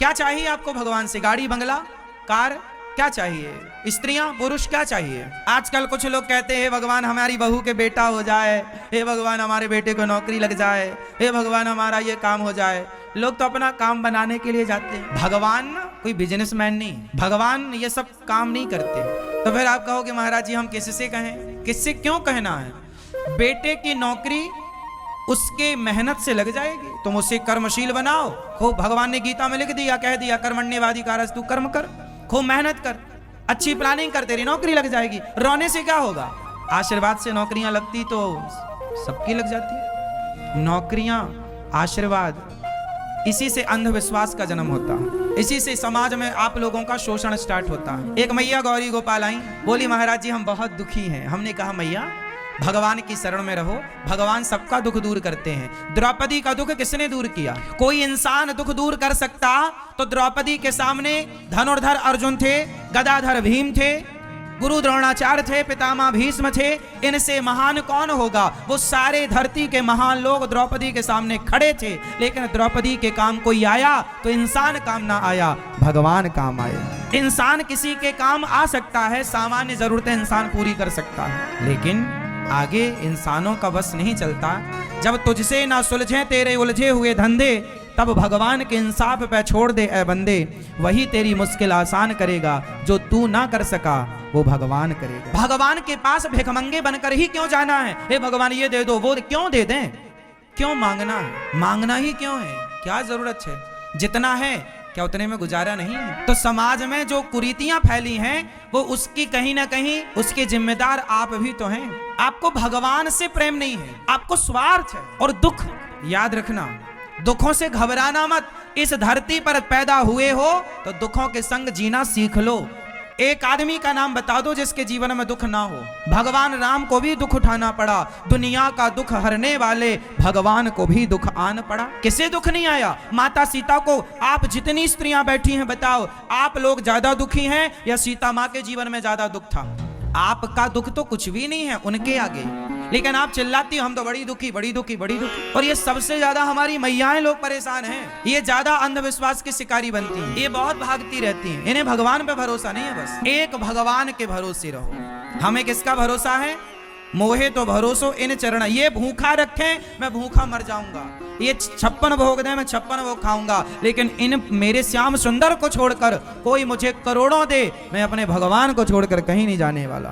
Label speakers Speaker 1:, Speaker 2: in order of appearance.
Speaker 1: क्या चाहिए आपको भगवान से? गाड़ी, बंगला, कार, क्या चाहिए? स्त्रियां, पुरुष, क्या चाहिए? आजकल कुछ लोग कहते हैं भगवान हमारी बहू के बेटा हो जाए, हे भगवान हमारे बेटे को नौकरी लग जाए, हे भगवान हमारा ये काम हो जाए। लोग तो अपना काम बनाने के लिए जाते हैं। भगवान ना कोई बिजनेसमैन नहीं, भगवान ये सब काम नहीं करते। तो फिर आप कहोगे महाराज जी हम किससे कहें? किससे क्यों कहना है? बेटे की नौकरी उसके मेहनत से लग जाएगी, तुम उसे कर्मशील बनाओ। खूब भगवान ने गीता में लिख दिया, कह दिया कर्मण्यवादी कारस, तू कर्म कर, खूब मेहनत कर, अच्छी प्लानिंग कर, तेरी नौकरी लग जाएगी। रोने से क्या होगा? आशीर्वाद से नौकरियां लगती तो सबकी लग जाती। नौकरियां, आशीर्वाद, इसी से अंधविश्वास का जन्म होता है, इसी से समाज में आप लोगों का शोषण स्टार्ट होता है। एक मैया गौरी गोपाल आई, बोली महाराज जी हम बहुत दुखी हैं। हमने कहा मैया भगवान की शरण में रहो, भगवान सबका दुख दूर करते हैं। द्रौपदी का दुख किसने दूर किया? कोई इंसान दुख दूर कर सकता तो द्रौपदी के सामने धनुर्धर अर्जुन थे, गदाधर भीम थे, गुरु द्रोणाचार्य थे, पितामह भीष्म थे। इनसे महान कौन होगा? वो सारे धरती के महान लोग द्रौपदी के सामने खड़े थे, लेकिन द्रौपदी के काम कोई आया तो इंसान काम ना आया, भगवान काम आया। इंसान किसी के काम आ सकता है, सामान्य जरूरतें इंसान पूरी कर सकता है, लेकिन आगे इंसानों का बस नहीं चलता। जब तुझसे ना सुलझे तेरे उलझे हुए धंधे, तब भगवान के इंसाफ पे छोड़ दे ए बंदे। वही तेरी मुश्किल आसान करेगा, जो तू ना कर सका वो भगवान करेगा। भगवान के पास भिखमंगे बनकर ही क्यों जाना है? हे भगवान ये दे दो, वो क्यों दे दें? क्यों मांगना है? मांगना ही क्यों है? क्या जरूरत है? जितना है क्या उतने में गुजारा नहीं है? तो समाज में जो कुरीतियां फैली हैं वो उसकी कहीं ना कहीं उसके जिम्मेदार आप भी तो हैं। आपको भगवान से प्रेम नहीं है, आपको स्वार्थ है और दुख। याद रखना, दुखों से घबराना मत। इस धरती पर पैदा हुए हो तो दुखों के संग जीना सीख लो। एक आदमी का नाम बता दो जिसके जीवन में दुख ना हो। भगवान राम को भी दुख उठाना पड़ा, दुनिया का दुख हरने वाले भगवान को भी दुख आन पड़ा। किसे दुख नहीं आया? माता सीता को। आप जितनी स्त्रियां बैठी हैं बताओ, आप लोग ज्यादा दुखी हैं या सीता माँ के जीवन में ज्यादा दुख था? आपका दुख तो कुछ भी नहीं है उनके आगे, लेकिन आप चिल्लाती हम तो बड़ी दुखी, बड़ी दुखी, बड़ी दुखी। और ये सबसे ज्यादा हमारी मैयाएं लोग परेशान हैं। ये ज्यादा अंधविश्वास की शिकारी बनती हैं, ये बहुत भागती रहती हैं। इन्हें भगवान पे भरोसा नहीं है। बस एक भगवान के भरोसे रहो। हमें किसका भरोसा है? मोहे तो भरोसो इन चरण। ये भूखा रखें मैं भूखा मर जाऊंगा, ये 56 भोग दे मैं 56 भोग खाऊंगा, लेकिन इन मेरे श्याम सुंदर को छोड़कर कोई मुझे करोड़ों दे, मैं अपने भगवान को छोड़कर कहीं नहीं जाने वाला।